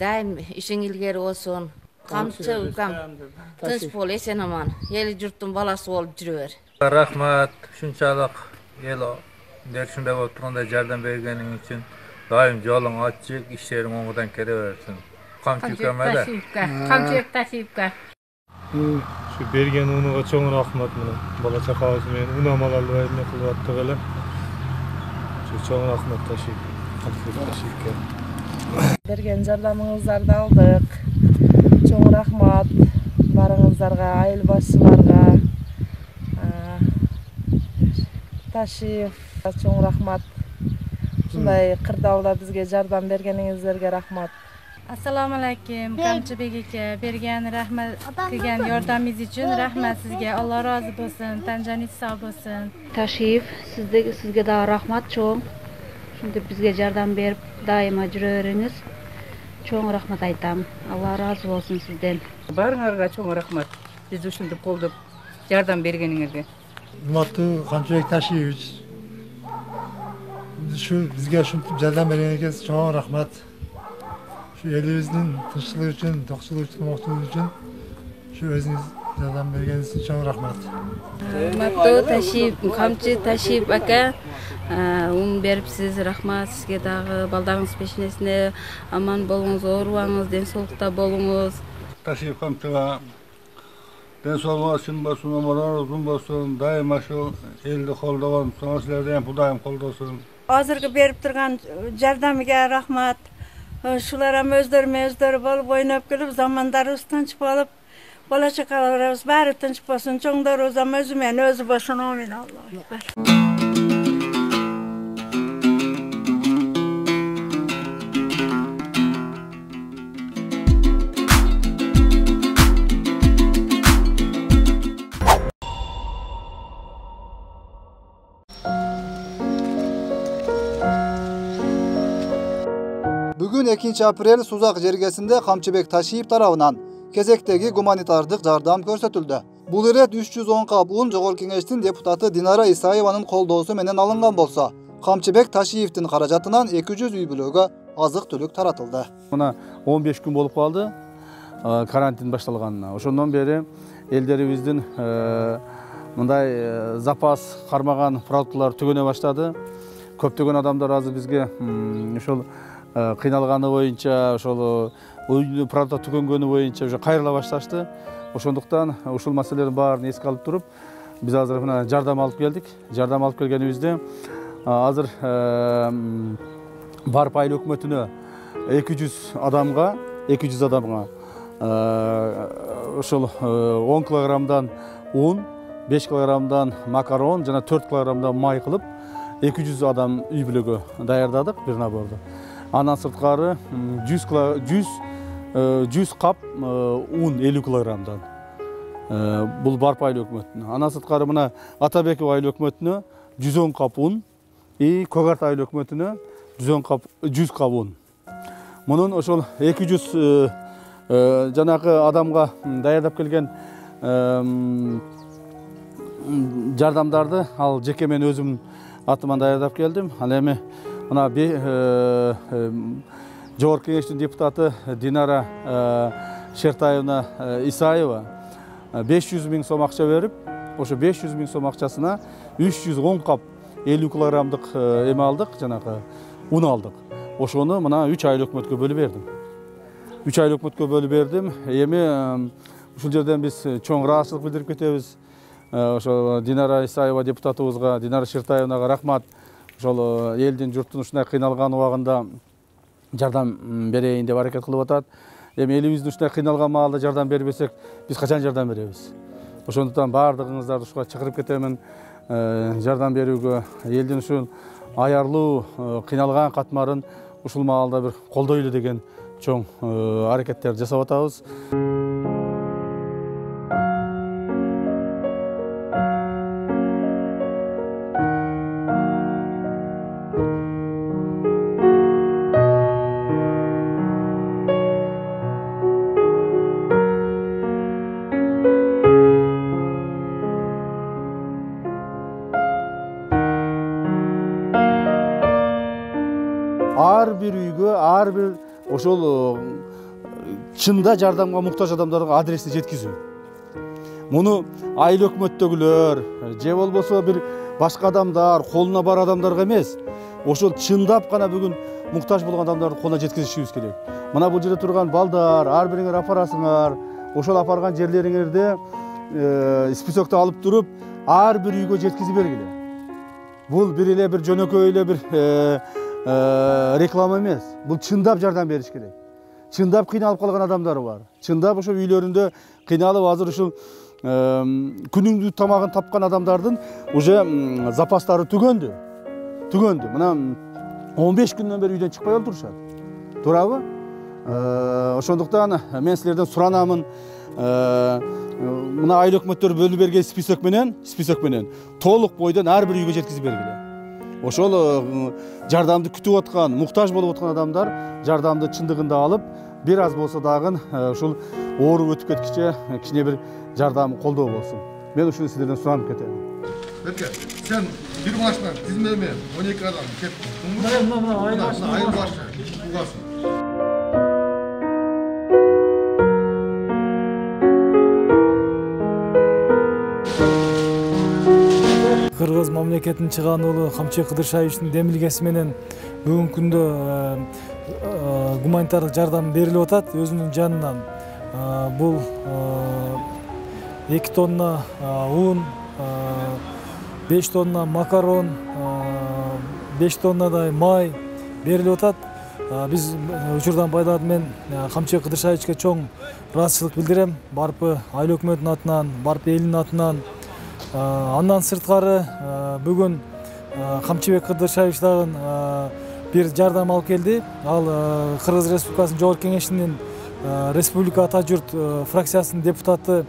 Daim işin ilgeri olsun. Kamçı ülkem. Tınç bol esen aman. Yeli jurttun balası olup жүрüber. Rahmat, şunçalık el derşinde oturganda jardam bergenin için daim jolun açık, işlerin oňudan kerebersin. Kamçıkamada. Kamçı taşıyıpka. Şu bergen unuga çoğun rahmat mına. Bala çakabız men unamalarly ne kılıp atdyk. Şu çoğun rahmat taşıyıp. Kamçı taşıyıp. Bergen jardamыңızарды aldık. Çoğun rahmat barыңızlarga, айыл başçılarga. Taşıyıp çoğun rahmat. Şunday kırdawda bizge jardam bergeningizlerge rahmat. Assalamu alaykum. Kamçı begeke bergen rahmat kılgan yordamınız için rahmat sizge. Allah razı bolsun. Tanjaniz sağ bolsun. Taşıyıp sizge daha rahmat çoğun. Şimdi bizge jardam berip daima jüröberiniz. Çoğun rahmat aytam. Allah razı olsun sizden. Barыңarga çoğun rahmat. Biz uşintiп koldup jardam bergeniňizge. Hurmatly Kamçıbek Taşıyevich. Şu bizge şuntip jardam bergeniňizge çoğun rahmat. Şu elimizin tinçligi üçün, tokçuluk üçün, mokçuluk üçün şu özünüz jardam bergeniňiz üçün çoğun rahmat. Hurmatly Taşıyıp, Kamçı Taşıyıp aka. Berip siz rahmat sizge dagы baldaryňyz peşinesine aman bolуңуз, oorubaňyz, densolukda bolуңуз. Taşıyıp Kamçıga densoluk üçün bolsun, ömürler uzun bolsun, daima şu eldi koldagan, soňa sizlerden bu daim koldasun. Hazırkı berip turgan jardamyga rahmat. Şularam özleri bolup oynap gelip zamandarybız tınç bolup bola çakalarybız bäri tınç bolsun, çoňdarybız hem özümen özü bolsun. Amin. Allahu ekber. Bugün 2 aprel Suzak jergesinde Kamçıbek Taşıyıp tarabынан kezektegi gumanitardyk jardam körsetildi. Bul iret 310 kap un Jogorku Keňeşdin deputatı Dinara Isaýewanyň koldoosy menen alıngan bolsa, Kamçıbek Taşıyıpdyň karajatынан 200 üý bölege azyk tülük taratyldy. Muna 15 gün bolup kaldı karantin baştalganına. Oşondan beri elderimizdin mınday zapas karmagan продуктлар tügene başladı. Köptөгөн adamlar azı bizge ошол кыйналганы боюнча, ошол продукт түгөнгөнү боюнча уже кайрыла башташты. Ошондуктан ушул маселелердин баарын эске алып туруп, биз азыр мына жардам алып келдик. Жардам алып келгенибизде азыр барып айыл өкмөтүнө 200 адамга ошол 10 килограммдан un, 5 килограммдан макарон жана 4 килограммдан май кылып 200 адам үй бүлөгө даярдадык бир наборду. Андан сырткары 100 кап un 50 килограммдан. Бул барып айыл өкмөтүнө. Андан сырткары мына Атабеков айыл өкмөтүнө 110 кап un, Көк Арт айыл өкмөтүнө 100 кап un. Мунун ошол 200 жанагы адамга даярдап келген жардамдарды ал жеке мен өзүм атыман даярдап келдим. Ал эми мына Жогорку Кеңештин депутаты Динара Шертаевна Исаева 500 000 сом акча берип, ошо 500 000 сом акчасына 310 кап 50 килограммдык эме алдык, жанагы un алдык. Ошону мына 3 айыл өкмөткө бөлүп бердим. 3 айыл өкмөткө бөлүп бердим. Эми ушул жерден биз чоң ыраазычылык билдирип кетебиз. Ошо Динара Исаева депутатыбызга, Динара Шертаевнага рахмат. Ошол элдин, журттун ушундай кыйналган убагында жардам берейин деп аракет кылып атат. Эми элибиздин ушундай кыйналган маалда жардам бербесек, биз качан жардам беребиз? Ошондуктан баардыгыңыздарды ушуга чакырып кетемин. Жардам берүүгө, элдин ушул аярлуу кыйналган катмарын ушул маалда бир колдойлу деген чоң аракеттер жасап атабыз. Ар бир үйгө, ар бир ошол чында жардамга муктаж адамдарга адресин жеткизүү. Муну айыл өкмөттөгүлөр же болбосо бир башка адамдар, колуна бар адамдарга эмес, ошол чындап гана бүгүн муктаж болгон адамдардын колуна жеткизишибиз керек. Мына бул жерде турган балдар, ар бириңер апарасыңар, ошол апарган жерлериңерди списокто алып туруп, ар бир үйгө жеткизип бергиле. Бул бир эле бир жөнөкөй эле бир реклама эмес. Бул чындап жардам бериш керек. Чындап кыйналып калган адамдар бар. Чындап ошо үйлөрүндө кыйналып азыр ушул күнүңдүк тамагын тапкан адамдардын уже запастары түгөндү. Мына 15 күндөн бери үйдөн чыкпай отурушат. Туурабы? Ошондуктан мен силерден суранамын, мына айыл өкмөттөр бөлүп берген список менен толук бойдон ар бир үйгө жеткизип бергиле. Ошол жардамды күтүп аткан, муктаж болуп аткан адамдар жардамды чындыгында алып, бир аз болсо дагы ушул ооруп өтүп кеткиче кичине бир жардам колдоо болсун. Мен ушуну силерден суранып кетем. Берке, сен бир машина тизмеме 12 адам кеп. Мына айыл башы. Кыргыз мамлекетинин чыган уулу Камчыбек Кыдыршаевичтин демилгеси менен бүгүнкү күндө гуманитардык жардам берилип атат өзүнүн жанынан. Бул 2 тонна un, 5 тонна макарон, 5 тоннадай май берилип атат. Биз учурдан пайдаланып мен Камчыбек Кыдыршаевичке чоң ыраазычылык билдирем. Барпы айыл өкмөтүнүн атынан, Барпы элинин атынан. Андан сырткары бүгүн Камчыбек Кыдыршаевич дагы бир жардам алып келди. Ал Кыргыз Республикасынын Жогорку Кеңешинин Республика Ата журт фракциясынын депутаты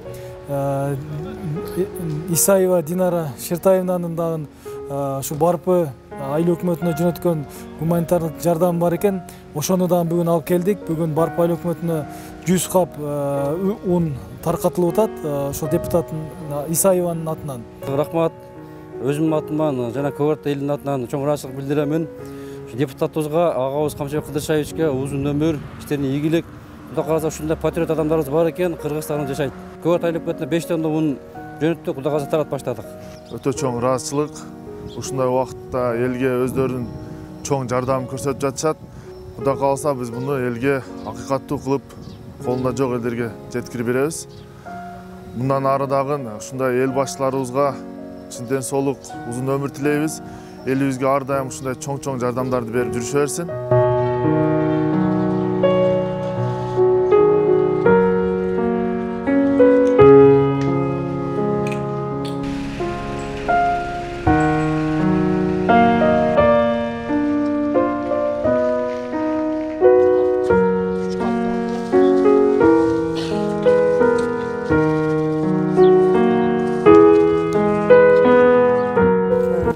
Исаева Динара Шертаевнанын дагы ушу Барпы айыл өкмөтүнө жөнөткөн гуманитардык жардам бар экен. Ошону дагы бүгүн алып келдик. Бүгүн Барпы айыл өкмөтүнө 100 кап un таркатылып атат. Ошо депутаттын Исаеванын атынан. Рахмат. Өзүмдүн атыман жана Көгөрт элинин атынан чоң ыраазычылык билдирем мен. Депутатыбызга, агабыз Камчыбек Кыдыршаевичке узун өмүр, иштерине ийгилик. Кудай кааласа ушундай патриот адамдарыбыз бар экен, Кыргызстанда жашайт. Көгөрт айыл өкмөтүнө 5 тонна un жөнөттүк, Кудай кааласа таратып баштадык. Өтө чоң ыраазычылык. Ушундай убакытта элге өздөрүнүн чоң жардамын көрсөтүп жатышат. Кудай кааласа биз муну элге акыйкаттуу кылып, колунда жок элдерге жеткирип беребиз. Мындан ары дагы ушундай эл башчыларыбызга чын ден соолук, узун өмүр тилейбиз. Элибизге ар дайым ушундай чоң жардамдарды берип жүрүшө берсин.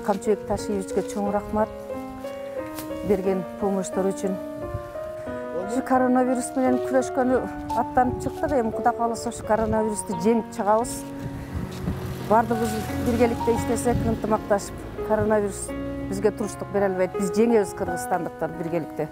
Камчыбек Ташиевичке чоң рахмат берген помощтор үчүн. Коронавирус менен күрөшкөнү аттанып чыктык. Эми Кудай кааласа ушу коронавирусту жеңип чыгабыз. Бардыгыбыз биргеликте иштесек, ынтымакташып, коронавирус бизге туруштук бере албайт. Биз жеңебиз, кыргызстандыктар биргеликте.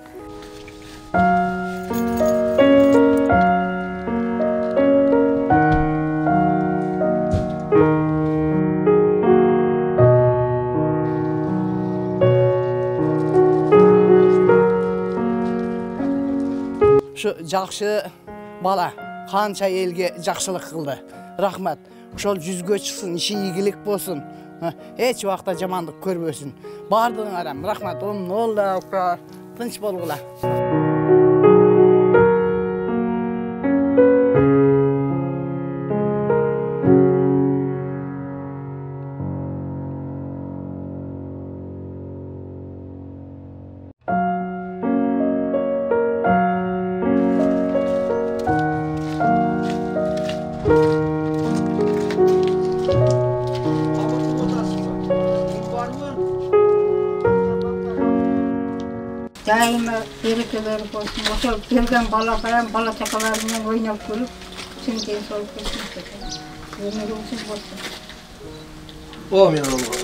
Şu жакшы бала канча элге жакшылык кылды. Рахмат. Ошол жүзгө чыксын, иши ийгилик болсун. Эч убакта жамандык көрбөсүн. Бардыгыңарам рахмат. Ол да тынч болгула. Daima berekeler olsun. Ошол келген балакайам, бала чакалар менен ойноп көрүп, чын ден соолук болсун. Өмүрү uzun болсун. Амин Алла.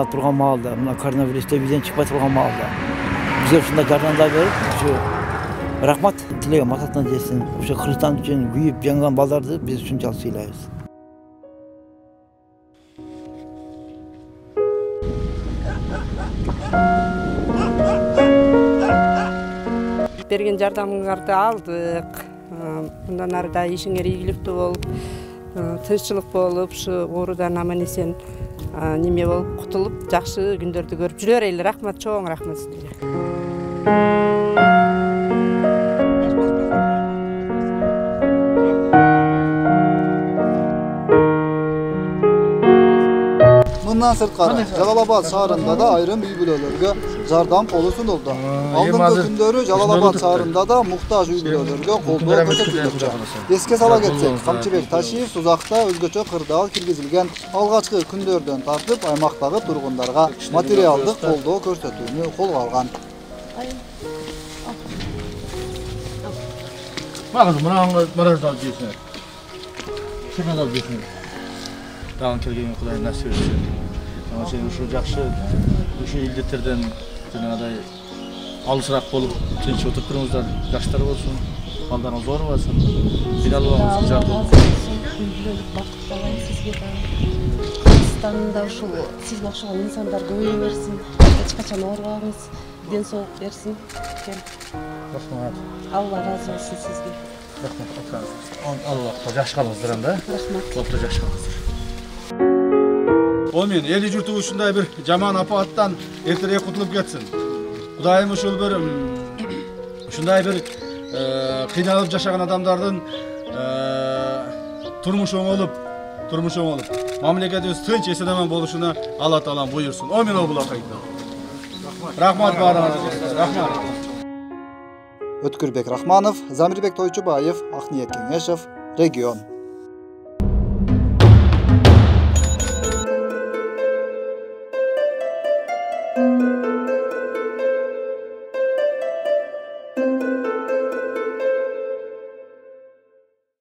кыйналып турган маалда, мына коронавирустан бизден чыкпай турган маалда бизге ушундай жардамдар берип, ушу рахмат тилеген максатына жетсин. Ушу Кыргызстан үчүн күйүп жанган балдарды биз ушунчалык сыйлайбыз. Берген жардамыңарды алдык. Мындан ары да ишиңер ийгиликтүү болуп, тынччылык болуп, ушу оорудан аман-эсен неме болуп, кутулуп, жакшы күндөрдү көрүп жүрө берели. Рахмат, чоң рахмат сизге. Мындан сырткары Жалал-Абад шаарында да айрым үй-бүлөлөргө жардам колу сунулду. Алдыңкы күндөрү Жалал-Абад шаарында да муктаж үй-бүлөлөргө колдоо көрсөтүлдү. Эске сала кетсек, Камчыбек Ташиев Сузакта өзгөчө кырдаал киргизилген алгачкы күндөрдөн тартып аймактагы тургундарга материалдык колдоо көрсөтүүнү колго алган. Dağın kelgeni Kuday'ın nasip etsin. Ama senin şu жақсы, şu ildetirden жаңағыдай алысырақ болып, tinch o'tirib turыңыздар, жаштар болсын, балдарыңыз зор болсын. Финалыңыз жардам. Кыргызстанда ушул сизге окшогон инсандар көбөйө берсин. Эч качан оорубаңыз, ден соолук берсин. Рахмат. Алла разы болсун сизге. Рахмат. Алла жаш калыңыздар анда. Рахмат. Топто жаш калыңыздар. Омен эли журтубуз ушундай бир жаман апаттан эртерээк кутулуп кетсин. Кудайым ушул бир ушундай бир кыйналып жашаган адамдардын турмушу оңолуп, мамлекетибиз тынч эсен аман болушуна Алла Таалам буйрсун. Омен обулакайда. Рахмат баарыңызга. Рахмат. Өткүрбек Рахманов, Замирбек Тойчубаев, Акниет Кеңешев, Регион.